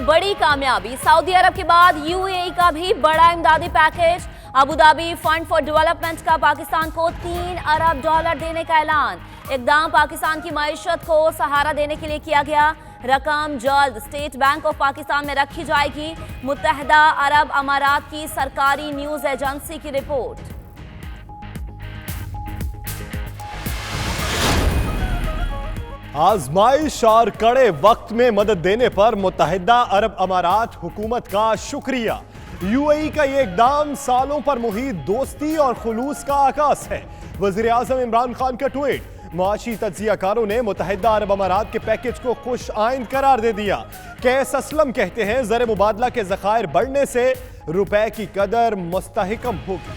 बड़ी कामयाबी, सऊदी अरब के बाद यूएई का भी बड़ा इमदादी package. Abu Dhabi fund for development का पाकिस्तान को $3 अरब देने का ऐलान। इकदाम पाकिस्तान की मईशत को सहारा देने के लिए किया गया। रकम जल्द स्टेट बैंक ऑफ पाकिस्तान में रखी जाएगी। मुत्तहदा अरब अमारात की सरकारी न्यूज एजेंसी की रिपोर्ट। आजमाइश और कड़े वक्त में मदद देने पर मुत्तहिदा अरब अमारात हुकूमत का शुक्रिया। यूएई का ये इकदाम सालों पर मुहीत दोस्ती और खुलूस का आगाज है। वज़ीर आज़म इमरान खान का ट्वीट। मुआशी तज्जियाकारों ने मुत्तहिदा अरब अमारात के पैकेज को खुश आइंद करार दे दिया। कैस असलम कहते हैं, ज़र मुबादला के ज़खायर बढ़ने से रुपए की कदर मुस्तहकम होगी।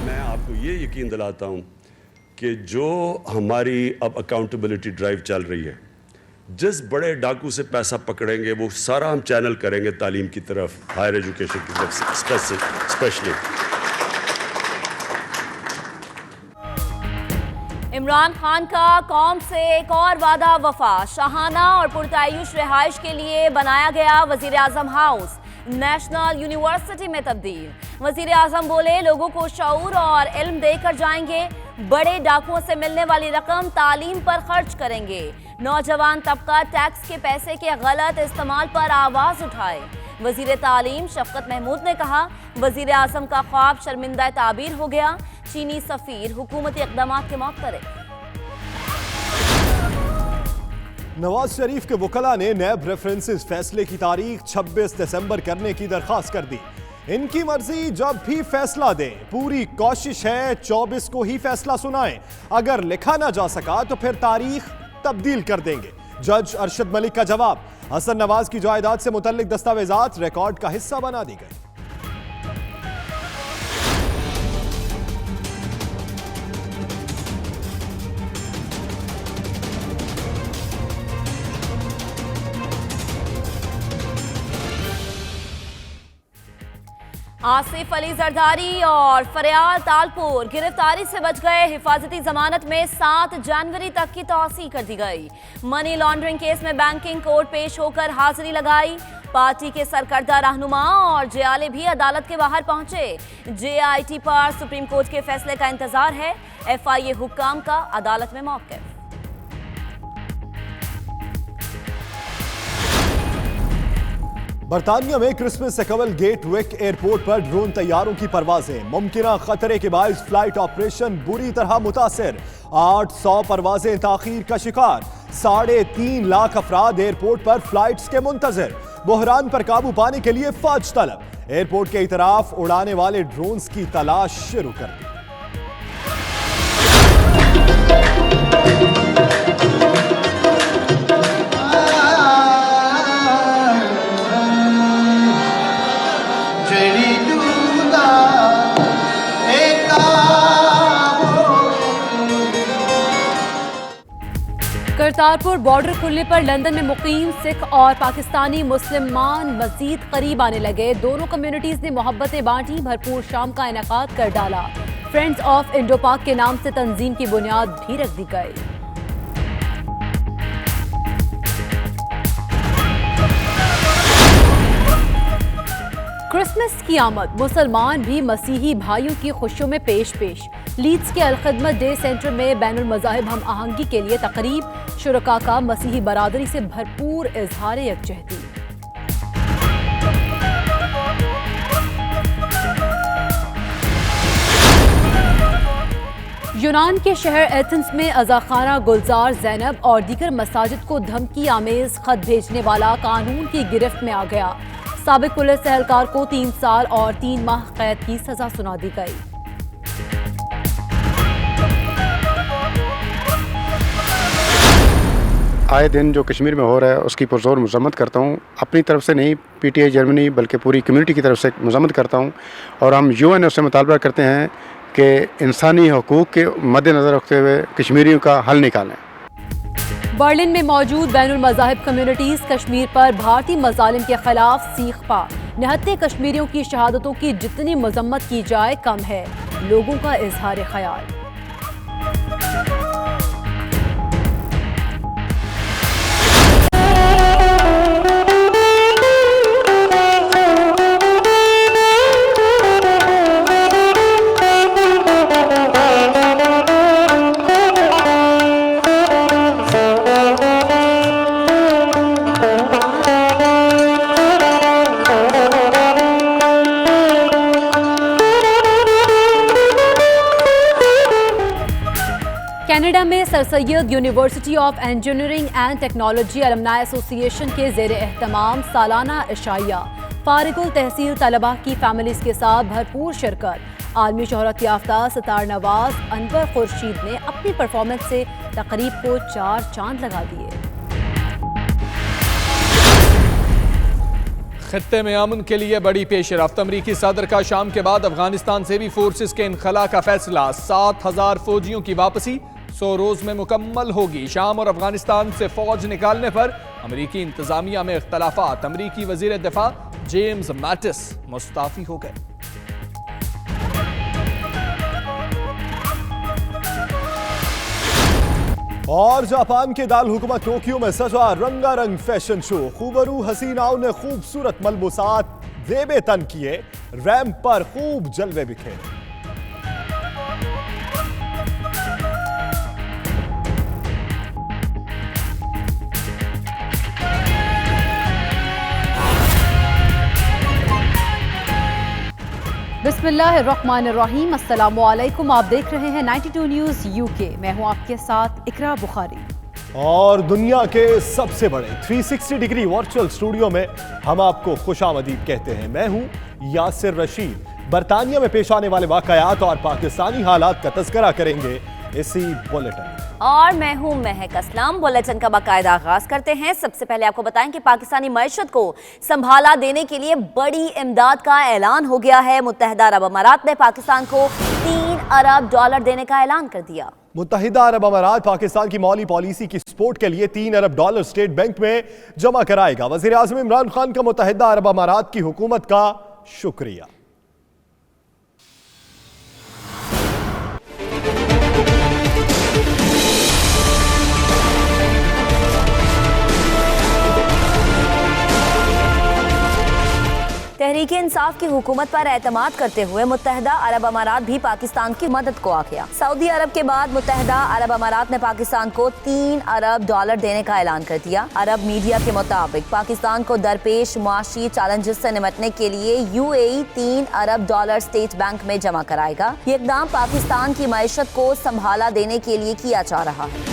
मैं आपको ये यकीन दिलाता हूँ कि जो हमारी अब अकाउंटेबिलिटी ड्राइव चल रही है, जिस बड़े डाकू से पैसा पकड़ेंगे वो सारा हम चैनल करेंगे तालीम की तरफ, हायर एजुकेशन की तरफ स्पेशली। इमरान खान का कौम से एक और वादा वफा। शाहाना और पुरतायुश रिहाइश के लिए बनाया गया वजीर आजम हाउस नेशनल यूनिवर्सिटी में तब्दील। वजीर आजम बोले, लोगों को शऊर और इल्म देकर जाएंगे। बड़े डाकुओं से मिलने वाली रकम तालीम पर खर्च करेंगे। नौजवान तबका टैक्स के पैसे के गलत इस्तेमाल पर आवाज उठाए। वजीर तालीम शफकत महमूद ने कहा, वजीर आजम का ख्वाब शर्मिंदा ताबीर हो गया। चीनी सफीर हुकूमती इक़दामात के मौक़िफ़। नवाज शरीफ के वकला ने नैब रेफरेंसेस फैसले की तारीख 26 दिसंबर करने की दरख्वास्त कर दी। इनकी मर्जी, जब भी फैसला दें। पूरी कोशिश है 24 को ही फैसला सुनाएं। अगर लिखा ना जा सका तो फिर तारीख तब्दील कर देंगे। जज अरशद मलिक का जवाब, हसन नवाज की जायदाद से मुतल्लिक दस्तावेजात रिकॉर्ड का हिस्सा बना दी गई। आसिफ अली जरदारी और फरियाल तालपुर गिरफ्तारी से बच गए। हिफाजती जमानत में 7 जनवरी तक की तौसीह कर दी गई। मनी लॉन्ड्रिंग केस में बैंकिंग कोर्ट पेश होकर हाजिरी लगाई। पार्टी के सरकर्दा रहनुमा और जेआले भी अदालत के बाहर पहुंचे। जेआईटी पर सुप्रीम कोर्ट के फैसले का इंतजार है। एफआईए हुक्काम का अदालत में मौक़िफ़। बरतानिया में क्रिसमस से कबल गेटविक एयरपोर्ट पर ड्रोन तैयारों की परवाजें। मुमकिना खतरे के बायस फ्लाइट ऑपरेशन बुरी तरह मुतासिर। 800 परवाजें ताखीर का शिकार। 3.5 लाख अफराद एयरपोर्ट पर फ्लाइट्स के मुंतजर। बहरान पर काबू पाने के लिए फौज तलब। एयरपोर्ट के इतराफ उड़ाने वाले ड्रोन्स की तलाश शुरू कर दी। करतारपुर बॉर्डर खुलने पर लंदन में मुकीम सिख और पाकिस्तानी मुसलमान मजीद करीब आने लगे। दोनों कम्युनिटीज ने मोहब्बतें बांटी। भरपूर शाम का इनेकाद कर डाला। फ्रेंड्स ऑफ इंडो पाक के नाम से तंजीम की बुनियाद भी रख दी गई। क्रिसमस की आमद, मुसलमान भी मसीही भाइयों की खुशियों में पेश। लीड्स के अल-खिदमत डे सेंटर में बैनुल मज़ाहिब हम आहंगी के लिए तकरीब। शुरका का मसीही बरादरी से भरपूर इजहार यकजहती। यूनान के शहर एथेंस में अज़ाखाना गुलजार ज़ैनब और दीगर मसाजिद को धमकी आमेज खत भेजने वाला कानून की गिरफ्त में आ गया। साबिक पुलिस एहलकार को 3 साल और 3 माह कैद की सजा सुना दी गई। आए दिन जो कश्मीर में हो रहा है उसकी पुरजोर मजम्मत करता हूँ। अपनी तरफ से नहीं, पीटीआई जर्मनी बल्कि पूरी कम्युनिटी की तरफ से मजम्मत करता हूँ। और हम यूएन से मुतालबा करते हैं कि इंसानी हकूक़ के मद्देनज़र रखते हुए कश्मीरियों का हल निकालें। बर्लिन में मौजूद बैनुल मज़ाहिब कम्युनिटीज़ कश्मीर पर भारतीय मज़ालिम के खिलाफ सीख पा। निहत्ते कश्मीरियों की शहादतों की जितनी मजम्मत की जाए कम है। लोगों का इजहार ख्याल। Sir Syed university of engineering and technology alumni association के ज़ेर एहतमाम सालाना इशाइया फारिगुल तहसील तलबा की फैमिलीज के साथ भरपूर शिरकत। आलमी शोहरत याफ्ता सितार नवाज अनवर खुर्शीद ने अपनी परफॉर्मेंस से तकरीब को 4 चांद लगा दिए। खत्ते में अमन के लिए बड़ी पेशरफ्त। अमरीकी सदर का शाम के बाद अफगानिस्तान से भी फोर्सेस के इनखला का फैसला। 7,000 फौजियों की वापसी 100 रोज में मुकम्मल होगी। शाम और अफगानिस्तान से फौज निकालने पर अमरीकी इंतजामिया में इख्तलाफात। अमरीकी वजीर दिफा जेम्स मैटिस मुस्ताफी हो गए। और जापान के दाल हुकूमत टोक्यो में सजा रंगारंग फैशन शो। खूबरू हसीनाओं ने खूबसूरत मलबूसात ज़ेबे तन किए, रैंप पर खूब जलवे बिखेरे। बिस्मिल्लाहिर्रहमानिर्रहीम, अस्सलामु अलैकुम। आप देख रहे हैं 92 न्यूज़ यूके। मैं हूं आपके साथ इकरा बुखारी। और दुनिया के सबसे बड़े 360 डिग्री वर्चुअल स्टूडियो में हम आपको खुशामदीद कहते हैं। मैं हूं यासिर रशीद। बरतानिया में पेश आने वाले वाकयात और पाकिस्तानी हालात का तज़किरा करेंगे इसी बुलेटिन। और मैं हूं महक असलम। बुलेटिन का बाकायदा आगाज करते हैं। सबसे पहले आपको बताएं कि पाकिस्तानी मईशत को संभाला देने के लिए बड़ी इमदाद का ऐलान हो गया है। मुत्तहिदा अरब अमारात ने पाकिस्तान को $3 अरब देने का ऐलान कर दिया। मुत्तहिदा अरब अमारात पाकिस्तान की मौली पॉलिसी की सपोर्ट के लिए $3 अरब स्टेट बैंक में जमा कराएगा। वज़ीर आज़म इमरान खान का मुत्तहिदा अरब अमारात की हुकूमत का शुक्रिया। तहरीक इंसाफ की हुकूमत पर एतमाद करते हुए मुत्तहिदा अरब अमारात भी पाकिस्तान की मदद को आ गया। सऊदी अरब के बाद मुत्तहिदा अरब अमारात ने पाकिस्तान को $3 अरब देने का ऐलान कर दिया। अरब मीडिया के मुताबिक पाकिस्तान को दरपेश मुआशी चैलेंजेस से निपटने के लिए UAE $3 अरब स्टेट बैंक में जमा कराएगा। ये इकदाम पाकिस्तान की मईशत को संभाला देने के लिए किया जा रहा है।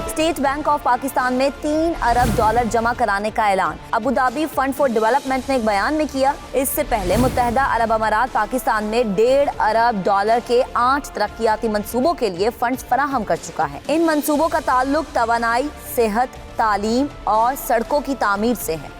स्टेट बैंक ऑफ पाकिस्तान में $3 अरब जमा कराने का ऐलान Abu Dhabi fund for development ने एक बयान में किया। इससे पहले मुत्तहिदा अरब अमारात पाकिस्तान में $1.5 अरब के 8 तरक्याती मंसूबों के लिए फंड्स फराहम कर चुका है। इन मंसूबों का ताल्लुक तवानाई, सेहत, तालीम और सड़कों की तामीर से है।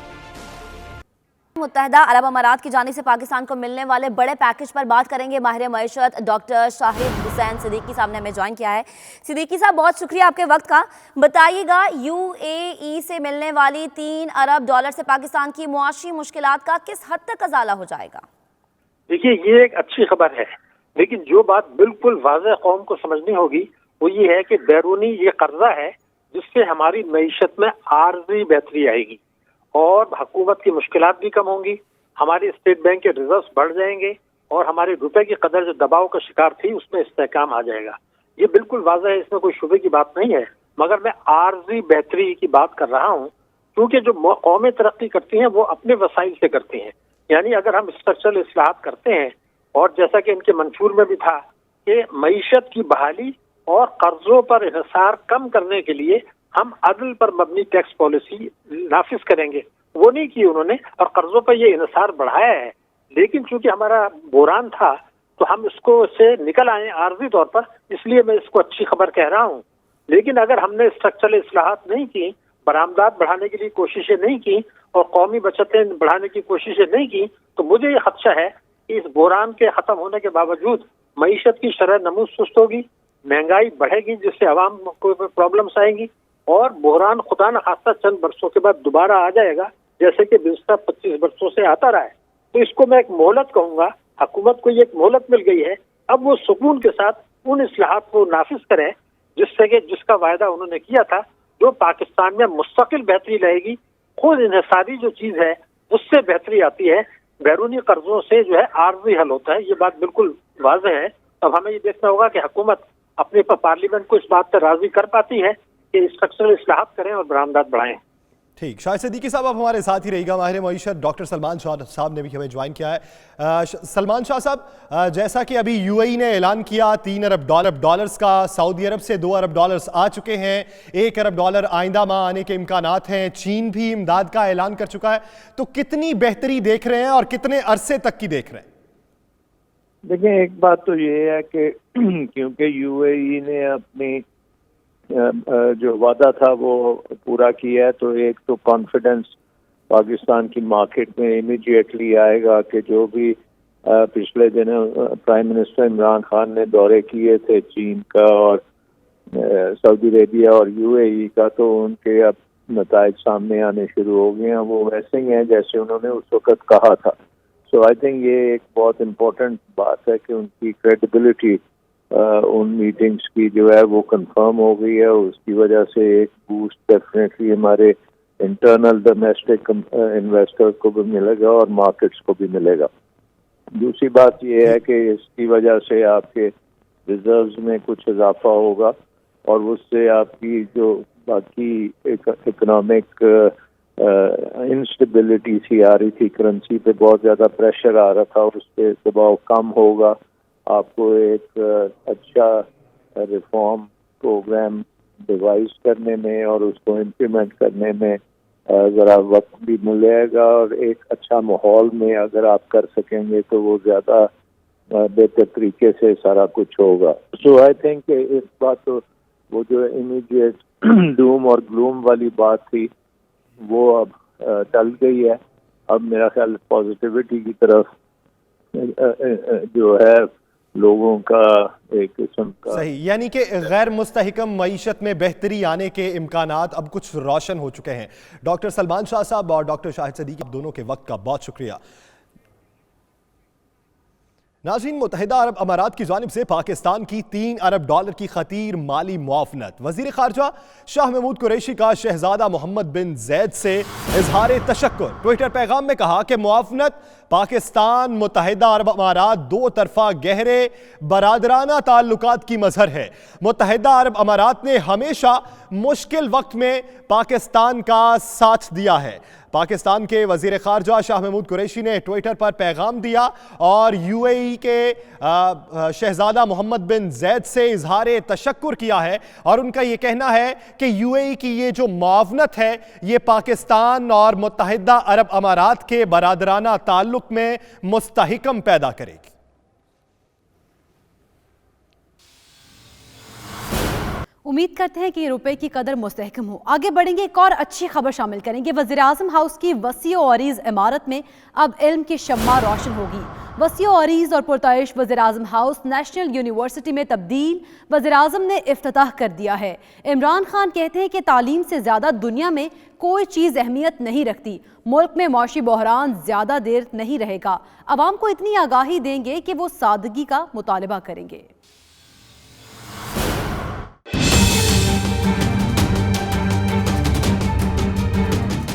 मुत्तहिदा अरब अमारात की जानिब से पाकिस्तान को मिलने वाले बड़े पैकेज पर बात करेंगे। माहिर मईशत डॉक्टर शाहिद हुसैन सिद्दीकी साहब ने हमें ज्वाइन किया है। सिद्दीकी साहब, बहुत शुक्रिया आपके वक्त का। बताइएगा, UAE से मिलने वाली $3 अरब से पाकिस्तान की मुआशी मुश्किलात का किस हद तक अजाला हो जाएगा? देखिए, ये एक अच्छी खबर है, लेकिन जो बात बिल्कुल वाज़ेह कौम को समझनी होगी वो ये है कि बैरूनी ये कर्जा है जिससे हमारी मईशत में आर्जी बेहतरी आएगी और हुकूमत की मुश्किलात भी कम होंगी। हमारे स्टेट बैंक के रिजर्व्स बढ़ जाएंगे और हमारे रुपए की कदर जो दबाव का शिकार थी उसमें इस्तेहकाम आ जाएगा। ये बिल्कुल वाज़ेह है, इसमें कोई शुबे की बात नहीं है। मगर मैं आर्जी बेहतरी की बात कर रहा हूँ, क्योंकि जो कौमें तरक्की करती हैं वो अपने वसाइल से करती हैं। यानी अगर हम स्ट्रक्चरल इस्लाहात करते हैं, और जैसा कि इनके मंशूर में भी था कि मईशत की बहाली और कर्जों पर इन्हिसार कम करने के लिए हम अदल पर मबनी टैक्स पॉलिसी नाफिज करेंगे, वो नहीं की उन्होंने और कर्जों पर ये इन्हिसार बढ़ाया है। लेकिन चूंकि हमारा बुहरान था तो हम इसको से निकल आए आर्जी तौर पर, इसलिए मैं इसको अच्छी खबर कह रहा हूँ। लेकिन अगर हमने स्ट्रक्चरल इस्लाहात नहीं की, बरामदात बढ़ाने के लिए कोशिशें नहीं की और कौमी बचतें बढ़ाने की कोशिशें नहीं की, तो मुझे ये खदशा है कि इस बुहरान के खत्म होने के बावजूद मईशत की शरह नमू सुस्त होगी, महंगाई बढ़ेगी जिससे आवाम को प्रॉब्लम्स आएंगी और बुहरान खुदा न खास्ता चंद बरसों के बाद दोबारा आ जाएगा, जैसे कि गुज़श्ता 25 बरसों से आता रहा है। तो इसको मैं एक मोहलत कहूँगा। हुकूमत को ये एक मोहलत मिल गई है, अब वो सुकून के साथ उन इस्लाहात को नाफिज करें जिससे कि जिसका वायदा उन्होंने किया था, जो पाकिस्तान में मुस्तकिल बेहतरी लाएगी। खुद इन्हिसारी जो चीज़ है उससे बेहतरी आती है, बैरूनी कर्जों से जो है आर्जी हल होता है। ये बात बिल्कुल वाज़ेह है। अब हमें ये देखना होगा कि हुकूमत अपने पार्लियामेंट को इस बात पर राजी कर पाती है कि स्ट्रक्चरल इस्लाहात करें और बरामदात बढ़ाएं। ٹھیک، شاہد صدیقی صاحب آپ ہمارے ساتھ ہی رہی گا. ماہر معیشت ڈاکٹر سلمان شاہ صاحب نے بھی ہمیں جوائن کیا ہے. سلمان شاہ صاحب، جیسا کہ ابھی یو اے ای نے اعلان کیا $3 ارب ڈالرز کا، سعودی عرب سے $2 ارب آ چکے ہیں، $1 ارب آئندہ ماہ آنے کے امکانات ہیں، چین بھی امداد کا اعلان کر چکا ہے. تو کتنی بہتری دیکھ رہے ہیں اور کتنے عرصے تک کی دیکھ رہے ہیں؟ دیکھیں، ایک بات تو یہ ہے کہ کیونکہ یو اے ای نے اپنی جو وعدہ تھا وہ پورا کیا ہے، تو ایک تو کانفیڈنس پاکستان کی مارکیٹ میں امیڈیٹلی آئے گا کہ جو بھی پچھلے دنوں پرائم منسٹر عمران خان نے دورے کیے تھے چین کا اور سعودی عربیہ اور یو اے ای کا، تو ان کے اب نتائج سامنے آنے شروع ہو گئے ہیں. وہ ویسے ہی ہیں جیسے انہوں نے اس وقت کہا تھا. سو آئی تھنک یہ ایک بہت امپورٹنٹ بات ہے کہ ان کی کریڈیبلٹی ان میٹنگز کی جو ہے وہ کنفرم ہو گئی ہے. اس کی وجہ سے ایک بوسٹ ڈیفینیٹلی ہمارے انٹرنل ڈومیسٹک انویسٹر کو بھی ملے گا اور مارکیٹس کو بھی ملے گا. دوسری بات یہ ہے کہ اس کی وجہ سے آپ کے ریزروز میں کچھ اضافہ ہوگا اور اس سے آپ کی جو باقی اکنامک انسٹیبلٹی سی آ رہی تھی، کرنسی پہ بہت زیادہ پریشر آ رہا تھا، اس پہ دباؤ کم ہوگا. آپ کو ایک اچھا ریفارم پروگرام ڈیوائز کرنے میں اور اس کو امپلیمنٹ کرنے میں ذرا وقت بھی ملے گا، اور ایک اچھا ماحول میں اگر آپ کر سکیں گے تو وہ زیادہ بہتر طریقے سے سارا کچھ ہوگا. سو آئی تھنک اس بات تو وہ جو امیڈیٹ ڈوم اور گلوم والی بات تھی وہ اب ٹل گئی ہے. اب میرا خیال پازیٹیوٹی کی طرف جو ہے لوگوں کا ایک قسم کا صحیح، یعنی کہ غیر مستحکم معیشت میں بہتری آنے کے امکانات اب کچھ روشن ہو چکے ہیں. ڈاکٹر سلمان شاہ صاحب اور ڈاکٹر شاہد صدیقی، آپ دونوں کے وقت کا بہت شکریہ. ناظرین، متحدہ عرب امارات کی جانب سے پاکستان کی $3 ارب کی خطیر مالی معاونت. وزیر خارجہ شاہ محمود قریشی کا شہزادہ محمد بن زید سے اظہار تشکر. ٹویٹر پیغام میں کہا کہ معاونت پاکستان متحدہ عرب امارات دو طرفہ گہرے برادرانہ تعلقات کی مظہر ہے. متحدہ عرب امارات نے ہمیشہ مشکل وقت میں پاکستان کا ساتھ دیا ہے. پاکستان کے وزیر خارجہ شاہ محمود قریشی نے ٹویٹر پر پیغام دیا اور یو اے ای کے شہزادہ محمد بن زید سے اظہار تشکر کیا ہے، اور ان کا یہ کہنا ہے کہ یو اے ای کی یہ جو معاونت ہے یہ پاکستان اور متحدہ عرب امارات کے برادرانہ تعلق میں مستحکم پیدا کرے گی. امید کرتے ہیں کہ یہ روپے کی قدر مستحکم ہو. آگے بڑھیں گے، ایک اور اچھی خبر شامل کریں گے. وزیراعظم ہاؤس کی وسیع و عریض عمارت میں اب علم کی شمع روشن ہوگی. وسیع و عریض اور پرتعیش وزیراعظم ہاؤس نیشنل یونیورسٹی میں تبدیل وزیراعظم نے افتتاح کر دیا ہے. عمران خان کہتے ہیں کہ تعلیم سے زیادہ دنیا میں کوئی چیز اہمیت نہیں رکھتی. ملک میں معاشی بحران زیادہ دیر نہیں رہے گا. عوام کو اتنی آگاہی دیں گے کہ وہ سادگی کا مطالبہ کریں گے.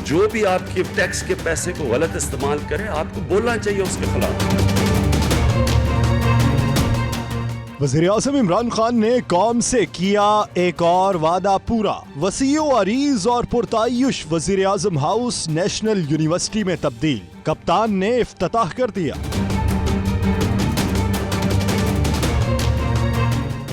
جو بھی آپ کے ٹیکس کے پیسے کو غلط استعمال کرے آپ کو بولنا چاہیے اس کے خلاف. وزیر اعظم عمران خان نے قوم سے کیا ایک اور وعدہ پورا. وسیع و عریض اور پرتعیش وزیر اعظم ہاؤس نیشنل یونیورسٹی میں تبدیل. کپتان نے افتتاح کر دیا.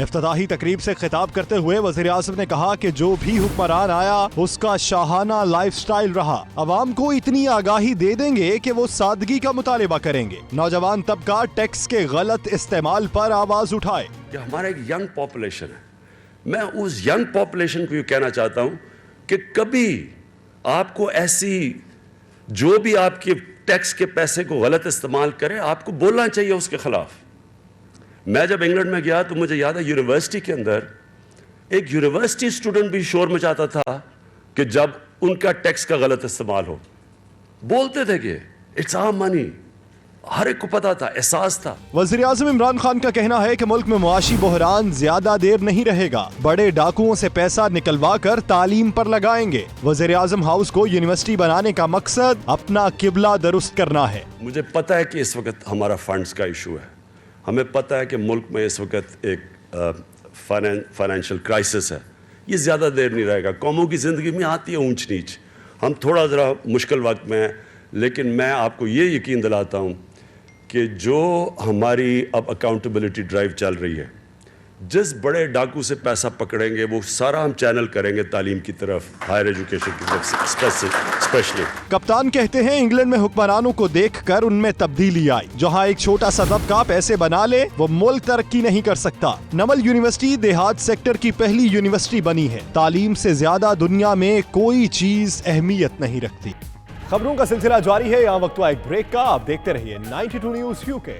افتتاحی تقریب سے خطاب کرتے ہوئے وزیر اعظم نے کہا کہ جو بھی حکمران آیا اس کا شاہانہ لائف سٹائل رہا. عوام کو اتنی آگاہی دے دیں گے کہ وہ سادگی کا مطالبہ کریں گے. نوجوان طبقہ ٹیکس کے غلط استعمال پر آواز اٹھائے. کہ ہمارا ایک ینگ پاپولیشن ہے. میں اس ینگ پاپولیشن کو یہ کہنا چاہتا ہوں کہ کبھی آپ کو ایسی جو بھی آپ کے ٹیکس کے پیسے کو غلط استعمال کرے آپ کو بولنا چاہیے اس کے خلاف. میں جب انگلینڈ میں گیا تو مجھے یاد ہے یونیورسٹی کے اندر ایک یونیورسٹی اسٹوڈنٹ بھی شور مچاتا تھا کہ جب ان کا ٹیکس کا غلط استعمال ہو. بولتے تھے کہ اٹس آور منی. ہر ایک کو پتا تھا، احساس تھا. وزیر اعظم عمران خان کا کہنا ہے کہ ملک میں معاشی بحران زیادہ دیر نہیں رہے گا. بڑے ڈاکوؤں سے پیسہ نکلوا کر تعلیم پر لگائیں گے. وزیر اعظم ہاؤس کو یونیورسٹی بنانے کا مقصد اپنا قبلہ درست کرنا ہے. مجھے پتا ہے کہ اس وقت ہمارا فنڈز کا ایشو ہے. ہمیں پتہ ہے کہ ملک میں اس وقت ایک فائنینشیل کرائسس ہے. یہ زیادہ دیر نہیں رہے گا. قوموں کی زندگی میں آتی ہے اونچ نیچ. ہم تھوڑا ذرا مشکل وقت میں ہیں، لیکن میں آپ کو یہ یقین دلاتا ہوں کہ جو ہماری اب اکاؤنٹیبلٹی ڈرائیو چل رہی ہے، جس بڑے ڈاکو سے پیسہ پکڑیں گے وہ سارا ہم چینل کریں گے تعلیم کی طرف، ہائر ایجوکیشن کی طرف اسپیشلی۔ کپتان کہتے ہیں انگلینڈ میں حکمرانوں کو دیکھ کر ان میں تبدیلی آئی۔ جہاں ایک چھوٹا سا طبقہ پیسے بنا لے وہ ملک ترقی نہیں کر سکتا۔ نمل یونیورسٹی دیہات سیکٹر کی پہلی یونیورسٹی بنی ہے۔ تعلیم سے زیادہ دنیا میں کوئی چیز اہمیت نہیں رکھتی۔ خبروں کا سلسلہ جاری ہے، یہاں وقت ہوا ایک بریک کا، آپ دیکھتے رہیے 92 نیوز UK۔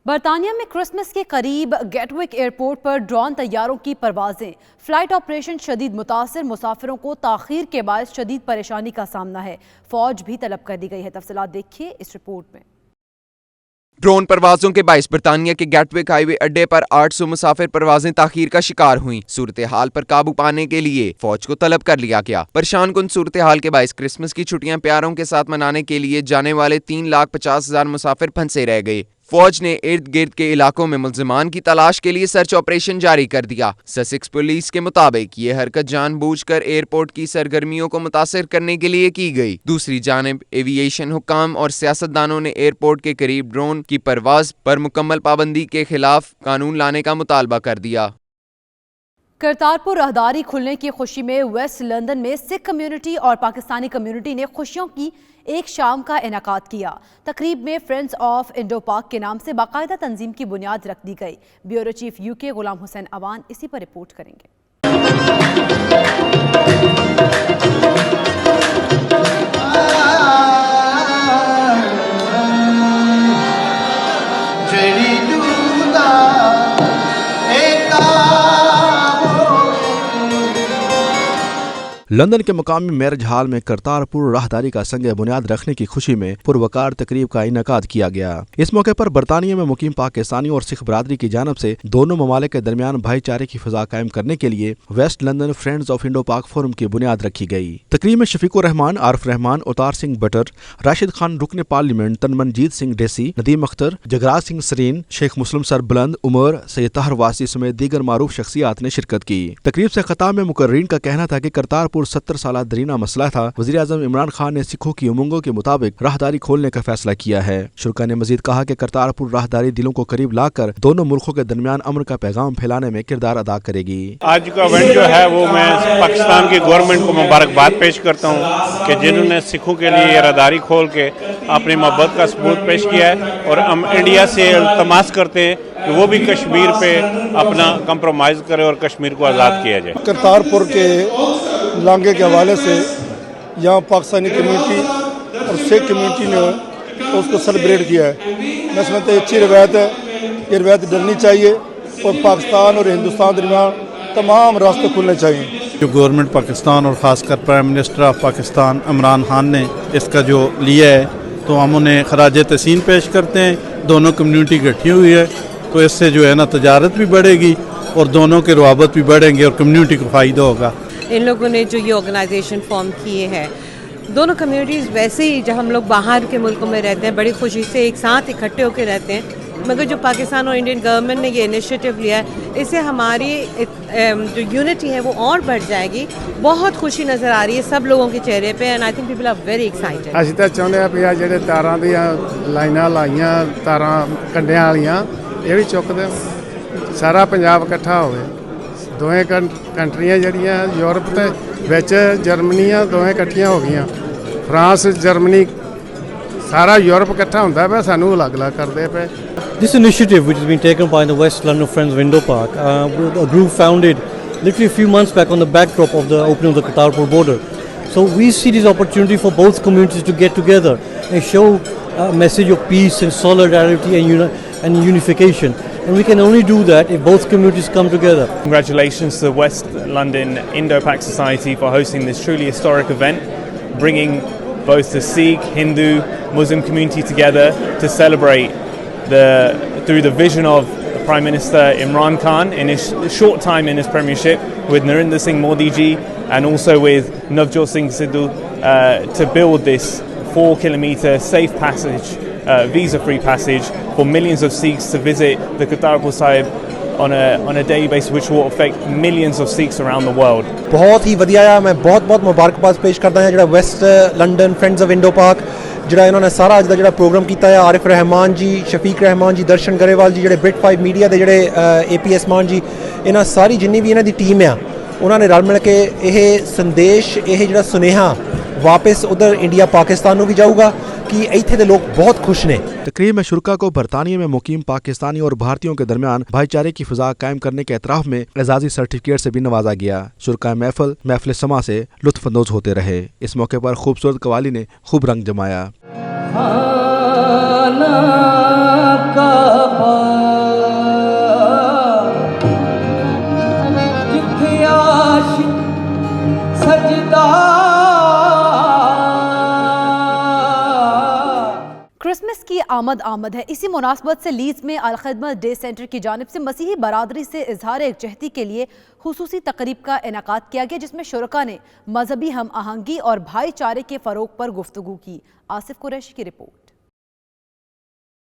برطانیہ میں کرسمس کے قریب گیٹوک ایئرپورٹ پر ڈرون طیاروں کی پروازیں، فلائٹ آپریشن شدید متاثر، مسافروں کو تاخیر کے باعث شدید پریشانی کا سامنا ہے، فوج بھی طلب کر دی گئی ہے۔ تفصیلات دیکھیے اس رپورٹ میں۔ ڈرون پروازوں کے باعث برطانیہ کے گیٹوک ہائی وے اڈے پر 800 مسافر پروازیں تاخیر کا شکار ہوئیں۔ صورتحال پر قابو پانے کے لیے فوج کو طلب کر لیا گیا۔ پریشان کن صورتحال کے باعث کرسمس کی چھٹیاں پیاروں کے ساتھ منانے کے لیے جانے والے 3,50,000 مسافر پھنسے رہ گئے۔ فوج نے ارد گرد کے علاقوں میں ملزمان کی تلاش کے لیے سرچ آپریشن جاری کر دیا۔ سسیکس پولیس کے مطابق یہ حرکت جان بوجھ کر ایئرپورٹ کی سرگرمیوں کو متاثر کرنے کے لیے کی گئی۔ دوسری جانب ایوییشن حکام اور سیاستدانوں نے ایئرپورٹ کے قریب ڈرون کی پرواز پر مکمل پابندی کے خلاف قانون لانے کا مطالبہ کر دیا۔ کرتارپور راہداری کھلنے کی خوشی میں ویسٹ لندن میں سکھ کمیونٹی اور پاکستانی کمیونٹی نے خوشیوں کی ایک شام کا انعقاد کیا۔ تقریب میں فرینڈز آف انڈو پاک کے نام سے باقاعدہ تنظیم کی بنیاد رکھ دی گئی۔ بیورو چیف UK غلام حسین اوان اسی پر رپورٹ کریں گے۔ لندن کے مقامی میرج ہال میں کرتارپور راہداری کا سنگ بنیاد رکھنے کی خوشی میں پروقار تقریب کا انعقاد کیا گیا۔ اس موقع پر برطانیہ میں مقیم پاکستانی اور سکھ برادری کی جانب سے دونوں ممالک کے درمیان بھائی چارے کی فضا قائم کرنے کے لیے west London friends of Indo Pak forum کی بنیاد رکھی گئی۔ تقریب میں شفیق الرحمان، عارف رحمان، اوتار سنگھ بٹر، راشد خان رکن پارلیمنٹ، تنمنجیت سنگھ ڈیسی، ندیم اختر، جگراج سنگھ سرین، شیخ مسلم سر بلند، عمر، سید طاہر واسی سمیت دیگر معروف شخصیات نے شرکت کی۔ تقریب سے خطاب میں مقررین کا کہنا تھا کہ کرتارپور 70 سالہ درینہ مسئلہ تھا۔ وزیر اعظم عمران خان نے سکھوں کی امنگوں کے مطابق راہداری کھولنے کا فیصلہ کیا ہے۔ شرکا نے مزید کہا کہ کرتارپور راہداری دلوں کو قریب لا کر دونوں ملکوں کے درمیان امن کا پیغام پھیلانے میں کردار ادا کرے گی۔ آج کا ایونٹ جو ہے وہ میں پاکستان کی گورنمنٹ کو مبارکباد پیش کرتا ہوں کہ جنہوں نے سکھوں کے لیے یہ راہداری کھول کے اپنی محبت کا ثبوت پیش کیا ہے، اور ہم انڈیا سے التماس کرتے ہیں کہ وہ بھی کشمیر پہ اپنا کمپرومائز کرے اور کشمیر کو آزاد کیا جائے۔ کرتارپور کے لانگے کے حوالے سے یہاں پاکستانی کمیونٹی اور سکھ کمیونٹی نے اس کو سیلیبریٹ کیا ہے۔ میں سمجھتا ہوں اچھی روایت ہے، یہ روایت ڈلنی چاہیے اور پاکستان اور ہندوستان درمیان تمام راستے کھلنے چاہیے۔ جو گورنمنٹ پاکستان اور خاص کر prime minister of Pakistan Imran Khan نے اس کا جو لیا ہے تو ہم انہیں خراج تحسین پیش کرتے ہیں۔ دونوں کمیونٹی اکٹھی ہوئی ہے تو اس سے جو ہے نا تجارت بھی بڑھے گی اور دونوں کے روابط بھی بڑھیں گے اور کمیونٹی کو فائدہ ہوگا۔ ان لوگوں نے جو یہ آرگنائزیشن فارم کیے ہیں، دونوں کمیونٹیز ویسے ہی جب ہم لوگ باہر کے ملکوں میں رہتے ہیں بڑی خوشی سے ایک ساتھ اکٹھے ہو کے رہتے ہیں، مگر جو پاکستان اور انڈین گورنمنٹ نے یہ انیشیٹو لیا ہے اس سے ہماری جو یونٹی ہے وہ اور بڑھ جائے گی۔ بہت خوشی نظر آ رہی ہے سب لوگوں کے چہرے پہ، and I think people are very excited. ਅਸੀਂ ਤਾਂ ਚਾਹੁੰਦੇ ਆ ਵੀ ਆ ਜਿਹੜੇ ਤਾਰਾਂ ਦੀਆਂ ਲਾਈਨਾਂ ਲਾਈਆਂ ਤਾਰਾਂ ਕੰਡਿਆਂ ਵਾਲੀਆਂ ਇਹ ਵੀ ਚੁੱਕ ਦੇ, ਸਾਰਾ ਪੰਜਾਬ ਇਕੱਠਾ ਹੋਵੇ। ਦੋਵੇਂ ਕੰਟਰੀਆਂ ਜਿਹੜੀਆਂ ਯੂਰਪ ਤੇ ਵਿੱਚ ਜਰਮਨੀਆਂ ਦੋਵੇਂ ਇਕੱਠੀਆਂ ਹੋ ਗਈਆਂ। ਫਰਾਂਸ ਜਰਮਨੀ ਸਾਰਾ ਯੂਰਪ ਇਕੱਠਾ ਹੁੰਦਾ ਪਿਆ, ਸਾਨੂੰ ਅਲੱਗ-ਅਲੱਗ ਕਰਦੇ ਪਏ। This initiative, which has been taken by the West London Friends of Indo Pak, a group founded literally a few months back on the backdrop of the opening of the Kartarpur border. So we see this opportunity for both communities to get together and show a message of peace and solidarity and unification. And we can only do that if both communities come together. Congratulations to the West London Indo-Pak Society for hosting this truly historic event, bringing both the Sikh, Hindu, Muslim community together to celebrate through the vision of Prime Minister Imran Khan in his short time in his premiership, with Narendra Singh Modi ji and also with Navjot Singh Sidhu to build this 4-kilometre safe passage, visa-free passage for millions of Sikhs to visit the Kartarpur Sahib on a daily basis, which will affect millions of Sikhs around the world. ਬਹੁਤ ਹੀ ਵਧੀਆ ਆ, ਮੈਂ ਬਹੁਤ ਮੁਬਾਰਕਬਾਦ ਪੇਸ਼ ਕਰਦਾ ਹਾਂ ਜਿਹੜਾ West London friends of Indo ਪਾਕ ਜਿਹੜਾ ਇਹਨਾਂ ਨੇ ਸਾਰਾ ਅੱਜ ਦਾ ਜਿਹੜਾ ਪ੍ਰੋਗਰਾਮ ਕੀਤਾ ਹੈ, ਆਰਿਫ ਰਹਿਮਾਨ ਜੀ, ਸ਼ਫੀਕ ਰਹਿਮਾਨ ਜੀ, ਦਰਸ਼ਨ ਗਰੇਵਾਲ ਜੀ, ਜਿਹੜੇ ਬ੍ਰਿਟ 5 ਮੀਡੀਆ ਦੇ ਜਿਹੜੇ APS ਮਾਨ ਜੀ, ਇਹਨਾਂ ਸਾਰੀ ਜਿੰਨੀ ਵੀ ਇਹਨਾਂ ਦੀ ਟੀਮ ਆ, ਉਹਨਾਂ ਨੇ ਰਲ ਮਿਲ ਕੇ ਇਹ ਸੰਦੇਸ਼, ਇਹ ਜਿਹੜਾ ਸੁਨੇਹਾ वापस उधर इंडिया पाकिस्तान में भी जाऊगा कि इत्थे दे लोग बहुत खुश ने। तकरीब में शुरका को बरतानिया में मुकीम पाकिस्तानी और भारतीयों के दरमियान भाईचारे की फिजा कायम करने के एतराफ़ में एजाज़ी सर्टिफिकेट से भी नवाजा गया। शुरका महफिल समा से लुत्फ़अंदोज़ होते रहे। इस मौके पर खूबसूरत कवाली ने खूब रंग जमाया। क्रिसमस की आमद है। इसी मुनासबत से लीड्स में अल-खिदमत डे सेंटर की जानिब से मसीही बरादरी से इजहार एकजहती के लिए खुसूसी तकरीब का इनेकाद किया गया, जिसमें शुरका ने मजहबी हम आहंगी और भाईचारे के फ़रोग पर गुफ्तगू की। आसिफ कुरैशी की रिपोर्ट।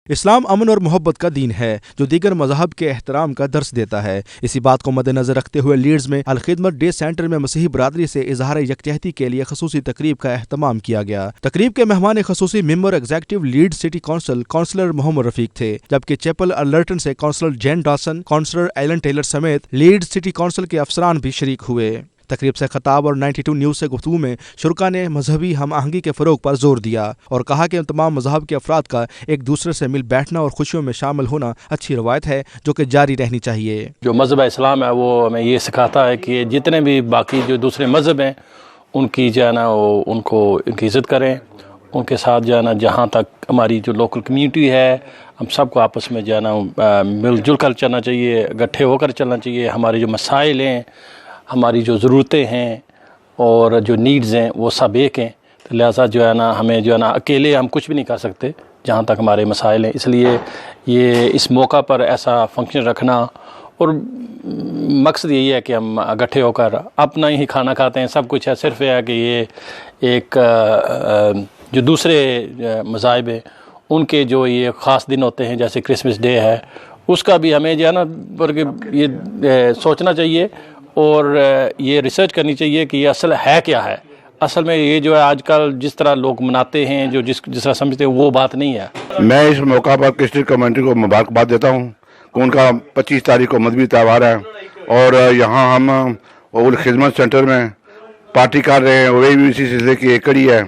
इस्लाम अमन और मोहब्बत का दीन है जो दीगर मज़हब के एहतराम का दर्स देता है। इसी बात को मद्देनज़र रखते हुए लीड्स में अल-खिदमत डे सेंटर में मसीही बरादरी से इजहार यकजहती के लिए खसूसी तकरीब का एहतमाम किया गया। तकरीब के मेहमान खसूसी member executive Leeds city councillor Mohammad Rafiq थे, जबकि चैपल अलर्टन से councillor Jane Dawson, councillor Alan Taylor समेत लीड्स सिटी काउंसिल के अफसरान भी शरीक हुए। तकरीब से खताब और 92 न्यूज़ से गुफ्तगू में शुरका ने मजहबी हम आहंगी के फ़रोग पर जोर दिया और कहा कि तमाम मज़हब के अफराद का एक दूसरे से मिल बैठना और खुशियों में शामिल होना अच्छी रवायत है जो कि जारी रहनी चाहिए। जो मज़हब इस्लाम है वो हमें ये सिखाता है कि जितने भी बाकी जो दूसरे मज़हब हैं उनकी जो है ना वो उनको उनकी इज़्ज़त करें, उनके साथ जो है ना जहाँ तक हमारी जो लोकल कम्यूनिटी है हम सबको आपस में जो है ना मिलजुल कर चलना चाहिए, इकट्ठे होकर चलना चाहिए। हमारे जो मसाइल हैं, हमारी जो ज़रूरतें हैं और जो नीड्स हैं वो सब एक हैं, तो लिहाजा जो है ना हमें जो है ना अकेले हम कुछ भी नहीं कर सकते जहाँ तक हमारे मसाइल हैं। इसलिए ये इस मौका पर ऐसा फंक्शन रखना और मकसद यही है कि हम इकट्ठे होकर अपना ही खाना खाते हैं, सब कुछ है, सिर्फ है कि ये एक जो दूसरे मज़ाहिब हैं उनके जो ये ख़ास दिन होते हैं जैसे क्रिसमस डे है, उसका भी हमें जो है ना बल्कि ये सोचना चाहिए और ये रिसर्च करनी चाहिए कि ये असल है क्या है। असल में ये जो है आजकल जिस तरह लोग मनाते हैं, जो जिस तरह समझते हैं वो बात नहीं है। मैं इस मौका पर क्रिश्चियन कम्युनिटी को मुबारकबाद देता हूँ कि उनका 25 तारीख को मजहबी त्यौहार है और यहाँ हम उल खिदमत सेंटर में पार्टी कर रहे हैं। वही भी इसी सिलसिले की एक कड़ी है।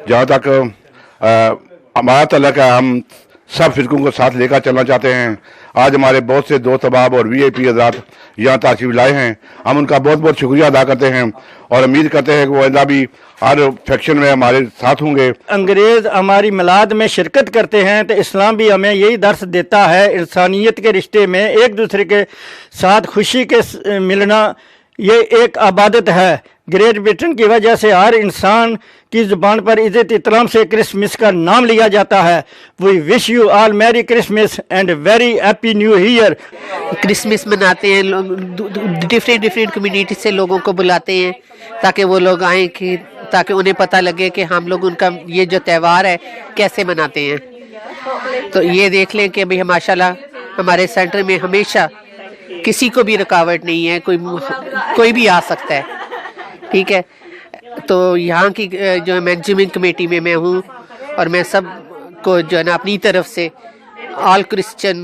जहाँ तक हमारा तल्लुक़ है, हम सब फिरकों को साथ लेकर चलना चाहते हैं। आज हमारे बहुत से दोस्त अहबाब और VIP हज़रात यहाँ तशरीफ लाए हैं, हम उनका बहुत बहुत शुक्रिया अदा करते हैं और उम्मीद करते हैं कि वो आइंदा भी हर फंक्शन में हमारे साथ होंगे। अंग्रेज़ हमारी मिलाद में शिरकत करते हैं तो इस्लाम भी हमें यही दर्स देता है, इंसानियत के रिश्ते में एक दूसरे के साथ खुशी के मिलना ये एक इबादत है। ग्रेट ब्रिटेन की वजह से हर इंसान की ज़ुबान पर इज़्ज़त इतराम से क्रिसमस का नाम लिया जाता है। We wish you all merry Christmas and very happy new year. Christmas मनाते हैं लोग, डिफरेंट कम्युनिटी से लोगों को बुलाते हैं ताकि वो लोग आएँ कि ताकि उन्हें पता लगे कि हम लोग उनका ये जो त्यौहार है कैसे मनाते हैं। तो ये देख लें कि अभी माशाल्लाह हमारे सेंटर में हमेशा किसी को भी रुकावट नहीं है, कोई भी आ सकता है, ठीक है। तो यहाँ की जो मैनेजमेंट कमेटी में मैं हूँ और मैं सब को जो है ना अपनी तरफ से ऑल क्रिश्चियन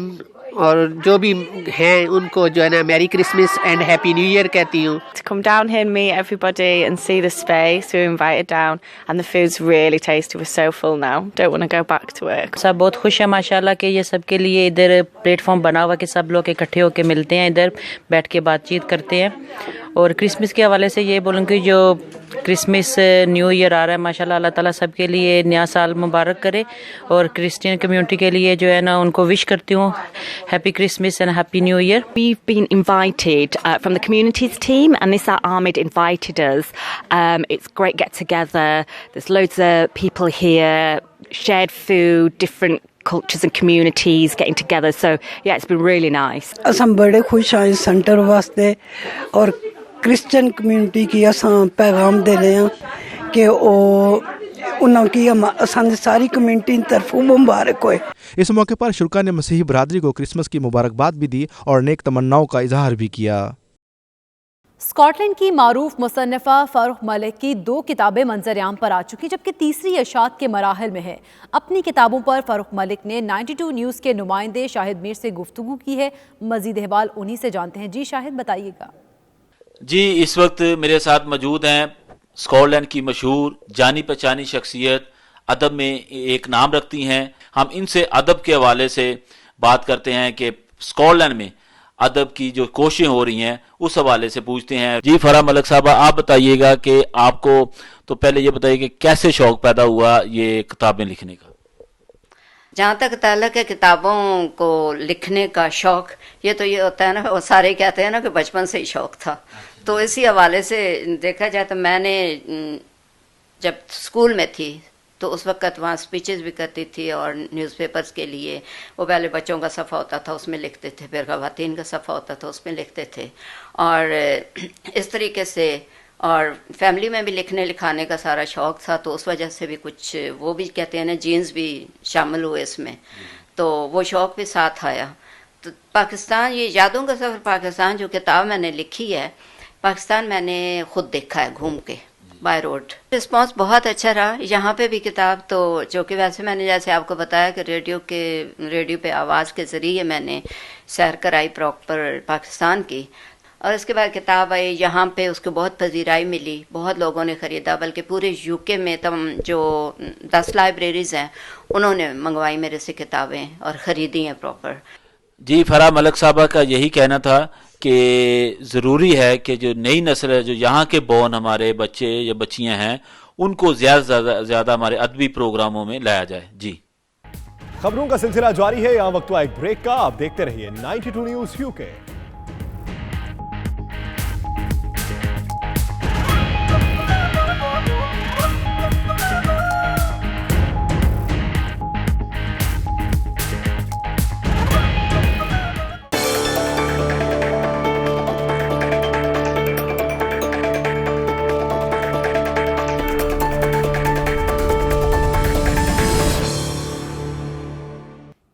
और जो भी हैं उनको जो है ना Mary Christmas and happy new year कहती हूँ। To come down here and meet everybody and see the space, we were invited down and the food's really tasty, we're so full now, don't want to go back to work। सब बहुत खुश है माशाल्लाह कि ये सब के लिए इधर प्लेटफॉर्म बना हुआ कि सब लोग इकट्ठे होकर मिलते हैं, इधर बैठ के बातचीत करते हैं। और क्रिसमस के हवाले से ये बोलूँगी जो क्रिसमस न्यू ईयर आ रहा है माशाल्लाह अल्लाह ताला सब के लिए नया साल मुबारक करे और क्रिश्चियन कम्युनिटी के लिए जो है ना उनको विश करती हूँ happy Christmas and happy new year. We've been invited from the communities team and Nisa Ahmed invited us. It's great get together, there's loads of people here, shared food, different cultures and communities getting together. So yeah, it's been really nice. असां बड़े खुश आए centre वास्ते और Christian community की असां पैगाम दे रहे हैं कि उन्हों की असां सारी कम्युनिटी की तरफों मुबारक होए। इस मौके पर शुरा ने मसीही बरादरी को क्रिसमस की मुबारकबाद भी दी और नेक तमन्नाओं का इजहार भी किया। स्कॉटलैंड की मारूफ मुसन्निफा फरुख मलिक की 2 किताबें मंजर-ए-आम पर आ चुकी, जबकि तीसरी इशात के मराहल में है। अपनी किताबों पर फरुख मलिक ने 92 न्यूज़ के नुमाइंदे शाहिद मीर से गुफ्तगू की है। मजीद अहवाल उन्हीं से जानते हैं। जी शाहिद, बताइएगा। जी, इस वक्त मेरे साथ मौजूद हैं स्कॉटलैंड की मशहूर जानी पहचानी शख्सियत, अदब में एक नाम रखती हैं। हम इनसे अदब के हवाले से बात करते हैं कि स्कॉटलैंड में अदब की जो कोशिशें हो रही हैं उस हवाले से पूछते हैं। जी फरा मलिक साहबा, आप बताइएगा कि आपको तो पहले ये बताइए कि कैसे शौक़ पैदा हुआ ये किताबें लिखने का? जहाँ तक ताल्लुक है किताबों को लिखने का शौक़, ये होता है ना, वो सारे कहते हैं ना कि बचपन से ही शौक़ था। तो इसी हवाले से देखा जाए तो मैंने जब स्कूल में थी तो उस वक़्त वहाँ स्पीचेस भी करती थी और न्यूज़पेपर्स के लिए वो पहले बच्चों का सफ़ा होता था उसमें लिखते थे, फिर ख़वातीन का सफ़ा होता था उसमें लिखते थे, और इस तरीके से और फैमिली में भी लिखने लिखाने का सारा शौक़ था। तो उस वजह से भी कुछ वो भी कहते हैं ना, जीन्स भी शामिल हुए इसमें, तो वो शौक़ भी साथ आया। तो पाकिस्तान, ये यादों का सफ़र पाकिस्तान जो किताब मैंने लिखी है, पाकिस्तान मैंने ख़ुद देखा है घूम के बाय रोड। रिस्पांस बहुत अच्छा रहा। यहाँ पे भी किताब तो जो कि वैसे मैंने जैसे आपको बताया कि रेडियो पे आवाज़ के ज़रिए मैंने सैर कराई प्रॉपर पाकिस्तान की, और इसके बाद किताब आई यहाँ पे, उसको बहुत पजीराई मिली, बहुत लोगों ने ख़रीदा, बल्कि पूरे यूके में जो 10 लाइब्रेरीज़ हैं उन्होंने मंगवाई मेरे से किताबें और ख़रीदी हैं प्रॉपर। जी, फरा मलिक साहबा का यही कहना था कि ज़रूरी है कि जो नई नस्ल है, जो यहाँ के बॉर्न हमारे बच्चे या बच्चियाँ हैं, उनको ज़्यादा हमारे अदबी प्रोग्रामों में लाया जाए। जी, खबरों का सिलसिला जारी है। यहाँ वक्त हुआ एक ब्रेक का। आप देखते रहिए 92 न्यूज़ यूके।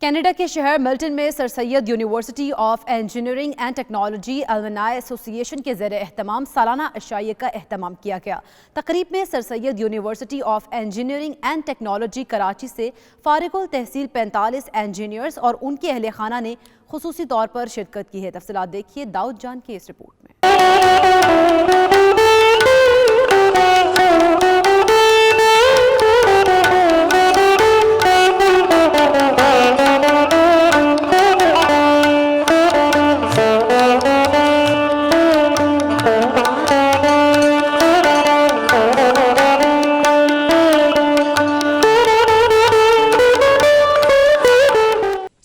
कनाडा के शहर मिल्टन में sir Syed university of engineering and technology alumni association के ज़रिए एहतमाम सालाना इशाइये का एहतमाम किया गया। तकरीब में sir Syed university of engineering and technology Karachi से फारिगुल तहसील 45 इंजीनियर्स और उनके अहले खाना ने खुसूसी तौर पर शिरकत की है। तफसीलात देखिए दाऊद जान की इस रिपोर्ट में।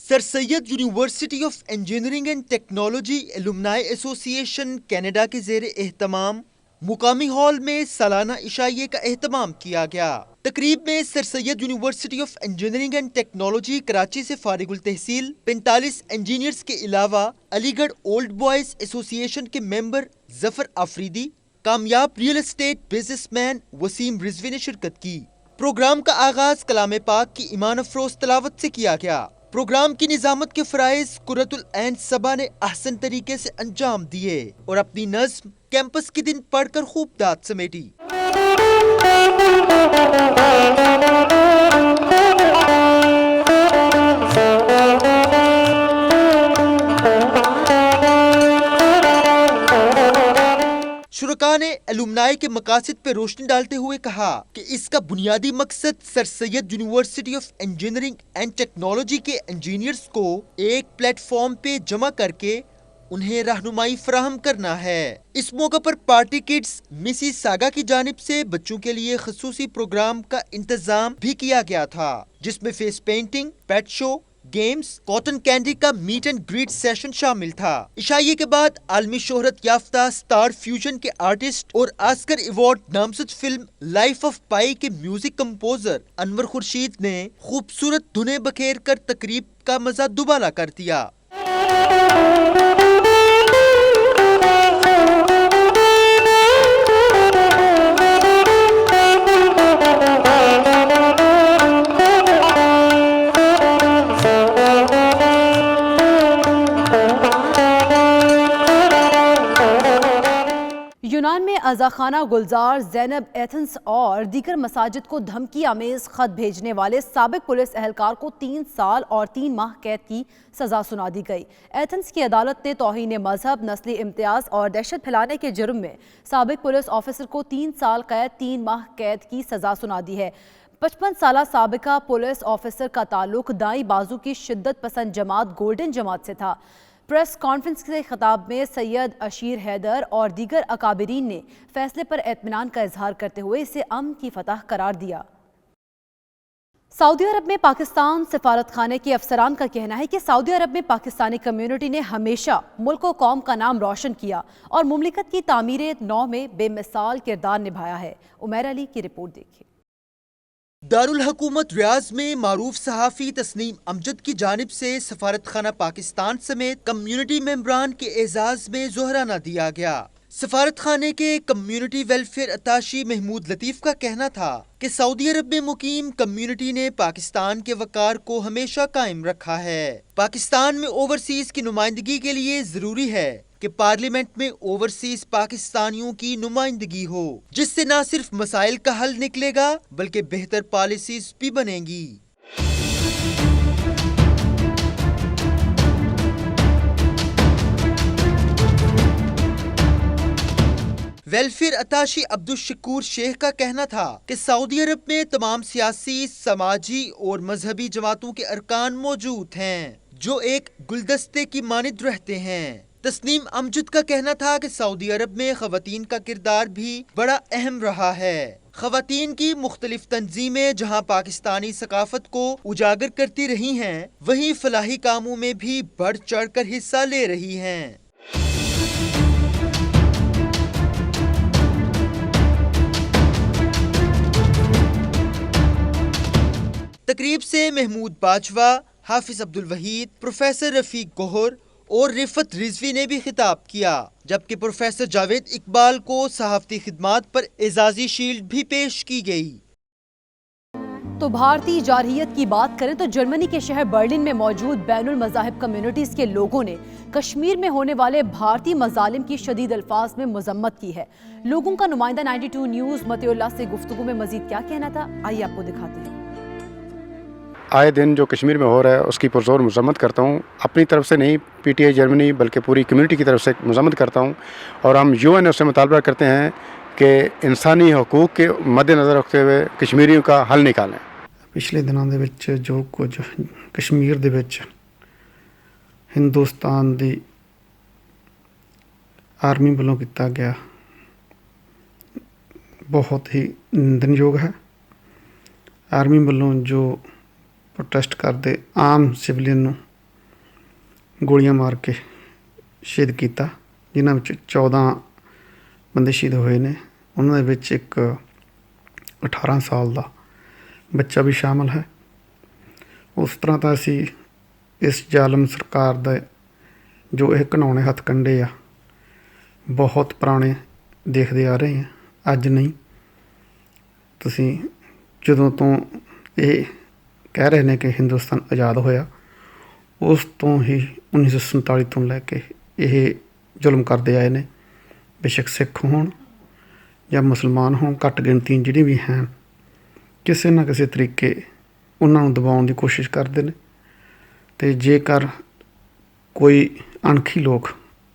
Sir Syed university of engineering and technology alumni association Canada के ज़ेर एहतमाम मुकामी हॉल में सालाना इशाइये का एहतमाम किया गया। तकरीब में sir Syed university of engineering and technology Karachi से फारिगुल तहसील 45 इंजीनियर्स के अलावा अलीगढ़ ओल्ड बॉयज एसोसिएशन के मेंबर जफर आफरीदी, कामयाब real estate businessman Waseem Rizvi ने शिरकत की। प्रोग्राम का आगाज कलाम पाक की ईमान अफरोज तलावत से किया गया। प्रोग्राम की निजामत के फराइज कुर्रतुल ऐन सबा ने अहसन तरीके से अंजाम दिए और अपनी नज्म कैंपस के दिन पढ़कर खूब दाद समेटी। शुरका ने अलुमनाई के मकासद पे रोशनी डालते हुए कहा कि इसका बुनियादी मकसद sir Syed university of engineering and technology के इंजीनियर्स को एक प्लेटफॉर्म पे जमा करके उन्हें रहनुमाई फराहम करना है। इस मौके पर पार्टी किड्स मिसिस सागा की जानिब से बच्चों के लिए खसूसी प्रोग्राम का इंतजाम भी किया गया था, जिसमें face painting, pet show, games, cotton candy का मीट एंड ग्रीट सेशन शामिल था। इशाइये के बाद आलमी शोहरत याफ्ता स्टार फ्यूजन के आर्टिस्ट और ऑस्कर अवार्ड नामजद फिल्म लाइफ ऑफ पाई के म्यूजिक कंपोजर अनवर खुर्शीद ने खूबसूरत धुनें बखेर कर तकरीब का मजा दुबाला कर दिया। यूनान में अज़ाखाना गुलजार ज़ैनब एथेंस और दीगर मसाजिद को धमकी आमेज खत भेजने वाले साबिक पुलिस एहलकार को 3 साल और 3 माह कैद की सजा सुना दी गई। एथेंस की अदालत ने तौहीन मजहब, नस्ली इम्तियाज और दहशत फैलाने के जुर्म में साबिक पुलिस ऑफिसर को 3 साल कैद 3 माह कैद की सजा सुना दी है। 55 साला साबिका पुलिस ऑफिसर का ताल्लुक दाई बाजू की शिद्दत पसंद जमात गोल्डन जमात से था। प्रेस कॉन्फ्रेंस के खिताब में सैयद अशीर हैदर और दीगर अकाबरीन ने फैसले पर इत्मीनान का इजहार करते हुए इसे अमन की फतह करार दिया। सऊदी अरब में पाकिस्तान सफारत खाने के अफसरान का कहना है कि सऊदी अरब में पाकिस्तानी कम्युनिटी ने हमेशा मुल्क व कौम का नाम रोशन किया और मुमलिकत की तामीर नौ में बेमिसाल किरदार निभाया है। उमैर अली की रिपोर्ट देखिए। दारुल हुकूमत रियाज में मारूफ सहाफ़ी तस्नीम अमजद की जानिब से सफारत खाना पाकिस्तान समेत कम्युनिटी मेंबरान के एजाज में जोहराना दिया गया। सफारत खाने के कम्युनिटी वेलफेयर अताशी महमूद लतीफ़ का कहना था कि सऊदी अरब में मुकीम कम्युनिटी ने पाकिस्तान के वकार को हमेशा कायम रखा है। पाकिस्तान में ओवरसीज की नुमाइंदगी के लिए जरूरी है कि पार्लियामेंट में ओवरसीज पाकिस्तानियों की नुमाइंदगी हो, जिससे न सिर्फ मसाइल का हल निकलेगा बल्कि बेहतर पॉलिसीज भी बनेंगी। वेलफेयर अताशी अब्दुल शकूर शेख का कहना था कि सऊदी अरब में तमाम सियासी, समाजी और मजहबी जमातों के अरकान मौजूद हैं जो एक गुलदस्ते की मानिद रहते हैं। तस्नीम अमजद का कहना था कि सऊदी अरब में खवातीन का किरदार भी बड़ा अहम रहा है। खवातीन की मुख्तलिफ तंजीमें जहां पाकिस्तानी सकाफत को उजागर करती रही हैं, वहीं फलाही कामों में भी बढ़ चढ़ कर हिस्सा ले रही हैं। तकरीब से महमूद बाजवा, हाफिज अब्दुल वहीद, प्रोफेसर रफीक गोहर और रिफत रिजवी ने भी खिताब किया, जबकि प्रोफेसर जावेद इकबाल को सहाफती खिदमात पर एजाजी शील्ड भी पेश की गई। तो भारतीय जारहियत की बात करें तो जर्मनी के शहर बर्लिन में मौजूद बैनुल मज़ाहिब कम्युनिटीज़ के लोगों ने कश्मीर में होने वाले भारतीय मजालिम की शदीद अल्फाज में मजम्मत की है। लोगों का नुमाइंदा 92 न्यूज़ मतिउल्लाह से गुफ्तगू में मजीद क्या कहना था, आइए आपको दिखाते हैं। आए दिन जो कश्मीर में हो रहा है उसकी पुरजोर मजम्मत करता हूँ, अपनी तरफ से नहीं PTI जर्मनी बल्कि पूरी कम्युनिटी की तरफ से मजम्मत करता हूँ। और हम UN से मुतालबा करते हैं कि इंसानी हकूक़ के मद्देनज़र रखते हुए कश्मीरियों का हल निकालें। पिछले दिनों ਦੇ ਵਿੱਚ जो कुछ कश्मीर ਦੇ ਵਿੱਚ हिंदुस्तान ਦੀ आर्मी ਵੱਲੋਂ ਕੀਤਾ ਗਿਆ बहुत ही निंदनयोग है। आर्मी ਵੱਲੋਂ जो प्रोटेस्ट करते आम सिविलियन ਨੂੰ ਗੋਲੀਆਂ ਮਾਰ ਕੇ ਸ਼ਹੀਦ ਕੀਤਾ, ਜਿਨ੍ਹਾਂ ਵਿੱਚ 14 ਬੰਦੇ ਸ਼ਹੀਦ ਹੋਏ ਨੇ। ਉਹਨਾਂ ਦੇ ਵਿੱਚ ਇੱਕ 18 ਸਾਲ ਦਾ ਬੱਚਾ ਵੀ ਸ਼ਾਮਲ ਹੈ। ਉਸ ਤਰ੍ਹਾਂ ਤਾਂ ਅਸੀਂ ਇਸ ਜ਼ਾਲਮ ਸਰਕਾਰ ਦਾ ਜੋ ਇਹ ਘਿਨਾਉਣੇ ਹੱਥਕੰਡੇ ਆ ਬਹੁਤ ਪੁਰਾਣੇ ਦੇਖਦੇ ਆ ਰਹੇ ਹਾਂ। ਅੱਜ ਨਹੀਂ, ਤੁਸੀਂ ਜਦੋਂ ਤੋਂ ਇਹ ਕਹਿ ਰਹੇ ਨੇ ਕਿ ਹਿੰਦੁਸਤਾਨ ਆਜ਼ਾਦ ਹੋਇਆ ਉਸ ਤੋਂ ਹੀ 1947 ਤੋਂ ਲੈ ਕੇ ਇਹ ਜ਼ੁਲਮ ਕਰਦੇ ਆਏ ਨੇ। ਬੇਸ਼ੱਕ ਸਿੱਖ ਹੋਣ ਜਾਂ ਮੁਸਲਮਾਨ ਹੋਣ, ਘੱਟ ਗਿਣਤੀ ਜਿਹੜੀ ਵੀ ਹੈ, ਕਿਸੇ ਨਾ ਕਿਸੇ ਤਰੀਕੇ ਉਹਨਾਂ ਨੂੰ ਦਬਾਉਣ ਦੀ ਕੋਸ਼ਿਸ਼ ਕਰਦੇ ਨੇ। ਅਤੇ ਜੇਕਰ ਕੋਈ ਅਣਖੀ ਲੋਕ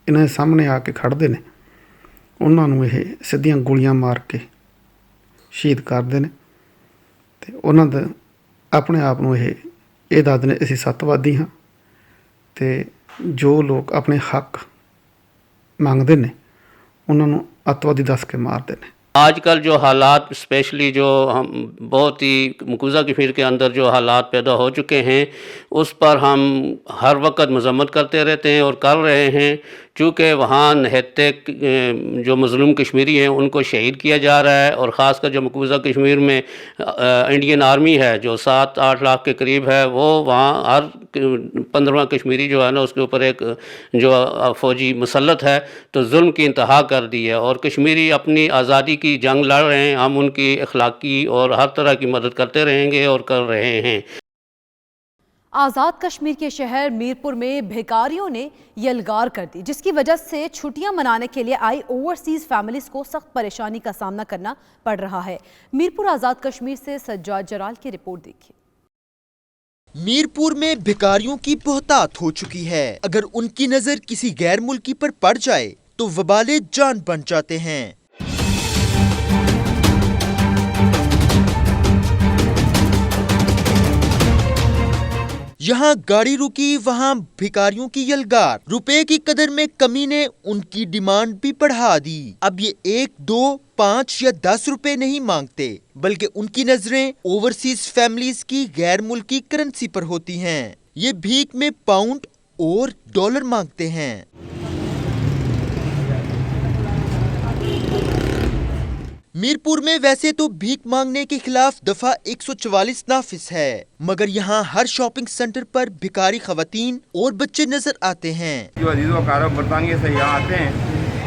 ਇਹਨਾਂ ਦੇ ਸਾਹਮਣੇ ਆ ਕੇ ਖੜ੍ਹਦੇ ਨੇ, ਉਹਨਾਂ ਨੂੰ ਇਹ ਸਿੱਧੀਆਂ ਗੋਲੀਆਂ ਮਾਰ ਕੇ ਸ਼ਹੀਦ ਕਰਦੇ ਨੇ। ਅਤੇ ਉਹਨਾਂ ਦਾ ਆਪਣੇ ਆਪ ਨੂੰ ਇਹ ਦੱਸਦੇ ਨੇ ਅਸੀਂ ਸੱਤਵਾਦੀ ਹਾਂ। ਅਤੇ ਜੋ ਲੋਕ ਆਪਣੇ ਹੱਕ ਮੰਗਦੇ ਨੇ ਉਹਨਾਂ ਨੂੰ ਅੱਤਵਾਦੀ ਦੱਸ ਕੇ ਮਾਰਦੇ ਨੇ। آج کل جو حالات اسپیشلی جو ہم بہت ہی مقبوضہ کشمیر کے اندر جو حالات پیدا ہو چکے ہیں اس پر ہم ہر وقت مذمت کرتے رہتے ہیں اور کر رہے ہیں، چونکہ وہاں نہتے جو مظلوم کشمیری ہیں ان کو شہید کیا جا رہا ہے، اور خاص کر جو مقبوضہ کشمیر میں انڈین آرمی ہے جو 7-8 لاکھ کے قریب ہے، وہ وہاں ہر 15واں کشمیری جو ہے نا اس کے اوپر ایک جو فوجی مسلط ہے، تو ظلم کی انتہا کر دی ہے، اور کشمیری اپنی آزادی کی جنگ لڑ رہے ہیں۔ ہم ان کی اخلاقی اور ہر طرح کی مدد کرتے رہیں گے اور کر رہے ہیں۔ آزاد کشمیر کے شہر میرپور میں بھیکاریوں نے یلغار کر دی، جس کی وجہ سے چھٹیاں منانے کے لیے آئی اوورسیز فیملیز کو سخت پریشانی کا سامنا کرنا پڑ رہا ہے۔ میرپور آزاد کشمیر سے سجاد جلال کی رپورٹ دیکھیے۔ میرپور میں بھیکاریوں کی بہتات ہو چکی ہے، اگر ان کی نظر کسی غیر ملکی پر پڑ جائے تو وبال جان بن جاتے ہیں۔ یہاں گاڑی رکی، وہاں بھیکاریوں کی یلغار، روپے کی قدر میں کمی نے ان کی ڈیمانڈ بھی بڑھا دی۔ اب یہ 1، 2، 5 یا 10 روپے نہیں مانگتے، بلکہ ان کی نظریں اوورسیز فیملیز کی غیر ملکی کرنسی پر ہوتی ہیں۔ یہ بھیک میں پاؤنڈ اور ڈالر مانگتے ہیں۔ میرپور میں ویسے تو بھیک مانگنے کے خلاف دفعہ 144 نافذ ہے، مگر یہاں ہر شاپنگ سینٹر پر بھکاری خواتین اور بچے نظر آتے ہیں۔ جو عزیز و اقارب برطانیہ سے یہاں آتے ہیں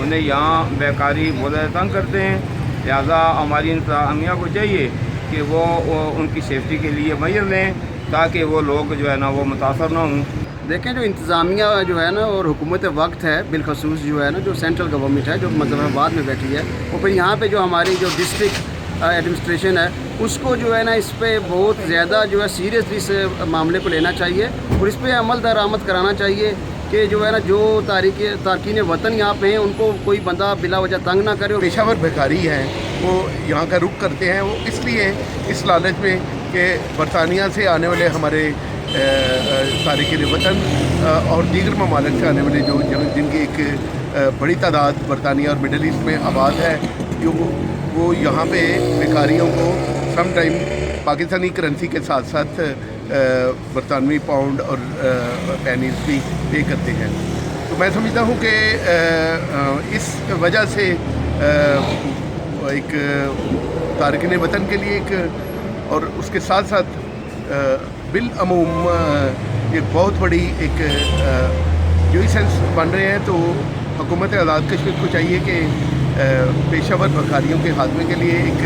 انہیں یہاں بیکاری بہت زیادہ تنگ کرتے ہیں، لہٰذا ہماری انتظامیہ کو چاہیے کہ وہ ان کی سیفٹی کے لیے میئر لیں تاکہ وہ لوگ جو ہے نا وہ متاثر نہ ہوں۔ دیکھیں جو انتظامیہ جو ہے نا اور حکومت وقت ہے، بالخصوص جو ہے نا جو سینٹرل گورنمنٹ ہے جو مظفر آباد میں بیٹھی ہے، وہ پھر یہاں پہ جو ہماری جو ڈسٹرکٹ ایڈمنسٹریشن ہے اس کو جو ہے نا اس پہ بہت زیادہ جو ہے سیریسلی اس معاملے کو لینا چاہیے اور اس پہ عمل درآمد کرانا چاہیے کہ جو ہے نا جو تارکین وطن یہاں پہ ہیں ان کو کوئی بندہ بلا وجہ تنگ نہ کرے۔ پیشہ ور بھکاری ہیں وہ یہاں کا رخ کرتے ہیں، وہ اس لیے اس لالچ میں کہ برطانیہ سے آنے والے ہمارے تارکین وطن اور دیگر ممالک سے آنے والے جو جن کی ایک بڑی تعداد برطانیہ اور مڈل ایسٹ میں آباد ہے، جو وہ یہاں پہ بیکاریوں کو سم ٹائم پاکستانی کرنسی کے ساتھ ساتھ برطانوی پاؤنڈ اور پینیز بھی پے کرتے ہیں۔ تو میں سمجھتا ہوں کہ اس وجہ سے ایک تارکین وطن کے لیے ایک اور اس کے ساتھ ساتھ بالعموم ایک بہت بڑی ایک نیوسنس بن رہے ہیں، تو حکومت آزاد کشمیر کو چاہیے کہ پیشہ ور بھکاریوں کے خاتمے کے لیے ایک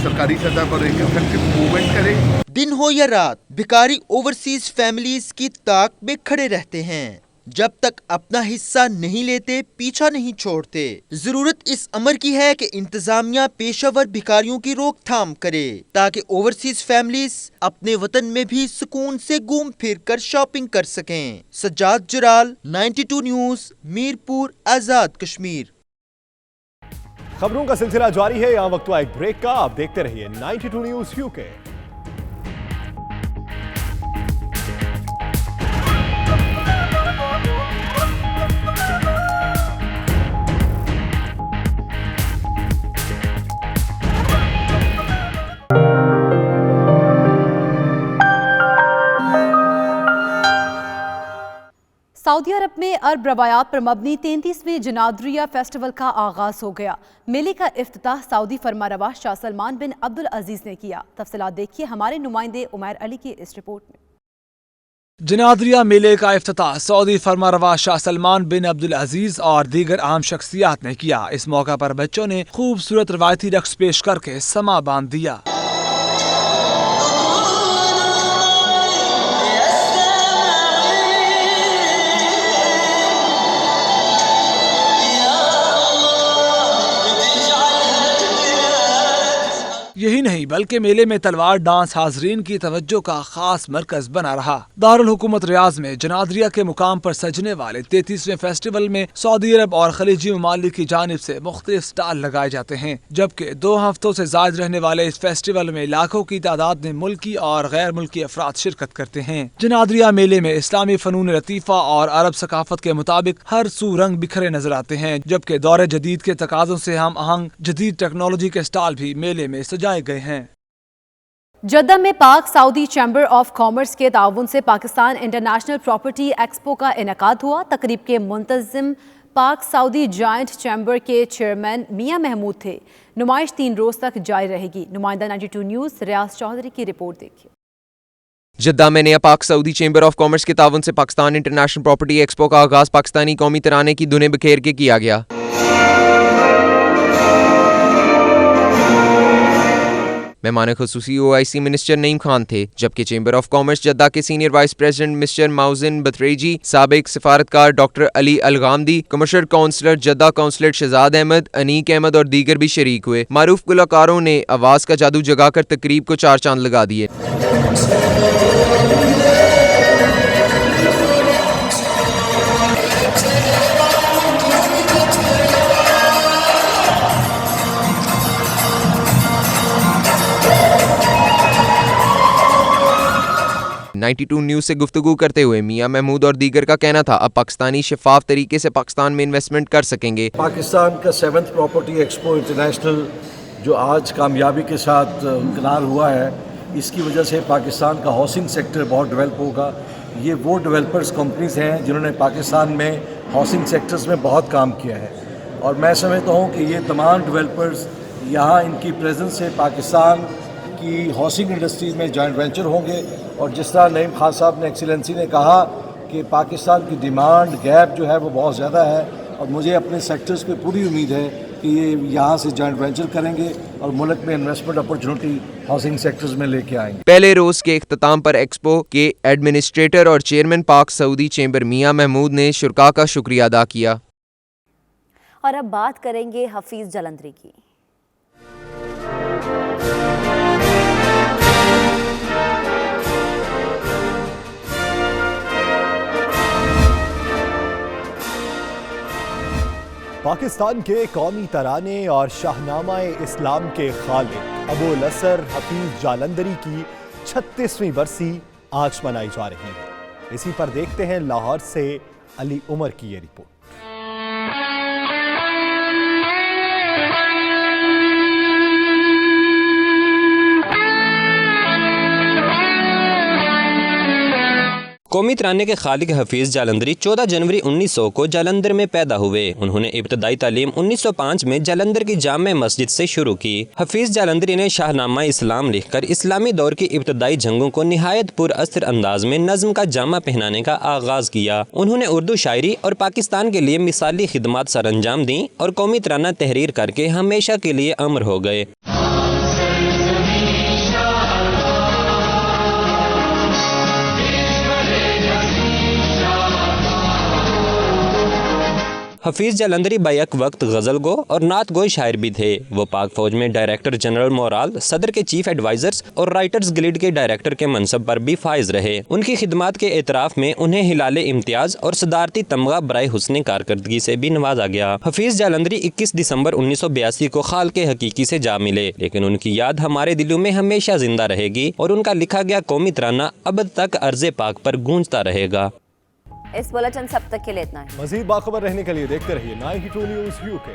سرکاری سطح پر ایک افیکٹو موومنٹ کرے۔ دن ہو یا رات بھکاری اوورسیز فیملیز کی طاق میں کھڑے رہتے ہیں، جب تک اپنا حصہ نہیں لیتے پیچھا نہیں چھوڑتے۔ ضرورت اس امر کی ہے کہ انتظامیہ پیشہ ور بھکاریوں کی روک تھام کرے تاکہ اوورسیز فیملیز اپنے وطن میں بھی سکون سے گھوم پھر کر شاپنگ کر سکیں۔ سجاد جلال، 92 نیوز، میرپور، آزاد کشمیر۔ خبروں کا سلسلہ جاری ہے، یہاں وقت ہوا ایک بریک کا، آپ دیکھتے رہیے 92 نیوز UK۔ سعودی عرب میں عرب روایات پر مبنی 33ویں جنادریہ فیسٹیول کا آغاز ہو گیا۔ میلے کا افتتاح سعودی فرمانروا شاہ سلمان بن عبدالعزیز نے کیا۔ تفصیلات دیکھیے ہمارے نمائندے عمیر علی کی اس رپورٹ میں۔ جنادریہ میلے کا افتتاح سعودی فرمانروا شاہ سلمان بن عبدالعزیز اور دیگر عام شخصیات نے کیا۔ اس موقع پر بچوں نے خوبصورت روایتی رقص پیش کر کے سما باندھ دیا۔ यही नहीं बल्कि मेले में तलवार डांस हाजरीन की तवज्जो का खास मरकज बना रहा। दारुल हुकूमत रियाज में जनाद्रिया के मुकाम पर सजने वाले 33वें फेस्टिवल में सऊदी अरब और खलीजी ममालिक की जानिब से मुख्तलिफ स्टॉल लगाए जाते हैं, जबकि 2 हफ्तों से जायद रहने वाले इस फेस्टिवल में लाखों की तादाद में मुल्की और गैर मुल्की अफराद शिरकत करते हैं। जनाद्रिया मेले में इस्लामी फनून लतीफ़ा और अरब सकाफत के मुताबिक हर सू रंग बिखरे नजर आते हैं, जबकि दौरे जदीद के तकाज़ों से हम आहंग जदीद टेक्नोलॉजी के स्टॉल भी मेले में सजाए गए हैं। जद्दा में पाक सऊदी चैम्बर ऑफ कॉमर्स के ताउन से पाकिस्तान इंटरनेशनल प्रॉपर्टी एक्सपो का इनेकाद हुआ। तकरीब के मुंतज़िम पाक सऊदी जॉइंट चैम्बर के चेयरमैन मियां महमूद थे। नुमाइश 3 रोज तक जारी रहेगी। नुमाइंदा 92 न्यूज़ रियाज चौधरी की रिपोर्ट देखिए। जद्दा में नया पाक सऊदी चैम्बर ऑफ कॉमर्स के ताउन से पाकिस्तान इंटरनेशनल प्रॉपर्टी एक्सपो का आगाज पाकिस्तानी कौमी तराने की धुनें बिखेर के किया गया। मेहमान खुसूसी OIC मिनिस्टर नईम खान थे, जबकि चैम्बर ऑफ कॉमर्स जद्दा के senior vice president mister Mazen Batterjee, साबिक सिफारतकार doctor Ali Alghamdi, commercial counsellor Jeddah counsellor Shahzad Ahmad, Aneeq Ahmad और दीगर भी शरीक हुए। मारूफ गुलकारों ने आवाज का जादू जगाकर तकरीब को 4 चांद लगा दिए। न्यूज़ से गुफ्तगू करते हुए मियां महमूद और दीगर का कहना था, अब पाकिस्तानी शफाफ तरीके से पाकिस्तान में इन्वेस्टमेंट कर सकेंगे। पाकिस्तान का 7th प्रॉपर्टी एक्सपो इंटरनेशनल जो आज कामयाबी के साथ इनक़रार हुआ है, इसकी वजह से पाकिस्तान का हाउसिंग सेक्टर बहुत डेवलप होगा। ये वो डेवलपर्स कंपनीज हैं जिन्होंने पाकिस्तान में हाउसिंग सेक्टर्स में बहुत काम किया है, और मैं समझता हूँ कि ये तमाम डेवलपर्स यहाँ इनकी प्रेजेंस से पाकिस्तान की हाउसिंग इंडस्ट्री में जॉइंट वेंचर होंगे। और जिस तरह नईम खान साहब ने एक्सीलेंसी ने कहा कि पाकिस्तान की डिमांड गैप जो है वो बहुत ज़्यादा है, और मुझे अपने सेक्टर्स पे पूरी उम्मीद है कि ये यहाँ से जॉइंट वेंचर करेंगे और मुल्क में इन्वेस्टमेंट अपॉर्चुनिटी हाउसिंग सेक्टर्स में लेके आएंगे। पहले रोज के इख्तिताम पर एक्सपो के एडमिनिस्ट्रेटर और चेयरमैन पाक सऊदी चैम्बर मियां महमूद ने शुरका का शुक्रिया अदा किया। और अब बात करेंगे हफीज जालंधरी की। पाकिस्तान के कौमी तराने और शाहनामाए इस्लाम के खालिक अबुल असर हफीज जालंधरी की 36वीं बरसी आज मनाई जा रही है। इसी पर देखते हैं लाहौर से अली उमर की ये रिपोर्ट। कौमी तराने के खालिक हफीज़ जालंधरी 14 जनवरी 1900 को जालंधर में पैदा हुए। उन्होंने इब्तदाई तालीम 1905 में जालंधर की जामे मस्जिद से शुरू की। हफीज़ जालंधरी ने शाहनामा इस्लाम लिखकर इस्लामी दौर की इब्तदाई जंगों को निहायत पुरअसर अंदाज में नज़्म का जामा पहनाने का आगाज किया। उन्होंने उर्दू शायरी और पाकिस्तान के लिए मिसाली खिदमत सर अंजाम दी और कौमी तराना तहरीर करके हमेशा के लिए अमर हो गए। हफीज़ जालंधरी बैक वक्त गज़ल गो और नात गोई शायर भी थे। वो पाक फौज में डायरेक्टर जनरल मोराल, सदर के चीफ एडवाइजर्स और राइटर्स गिल्ड के डायरेक्टर के मनसब पर भी फाइज रहे। उनकी खिदमात के एतराफ़ में उन्हें हिलाले इम्तियाज़ और सदारती तमगा बराए हुस्न कारकर्दगी से भी नवाजा गया। हफीज़ जालंधरी 21 दिसंबर 1982 को खाल के हकीकी से जा मिले, लेकिन उनकी याद हमारे दिलों में हमेशा जिंदा रहेगी और उनका लिखा गया कौमी तराना अब तक अर्ज़े पाक पर गूंजता रहेगा। इस बुलेटिन सब तक के लिए इतना है। मज़ीद बाखबर रहने के लिए देखते रहिए 92 न्यूज़ UK।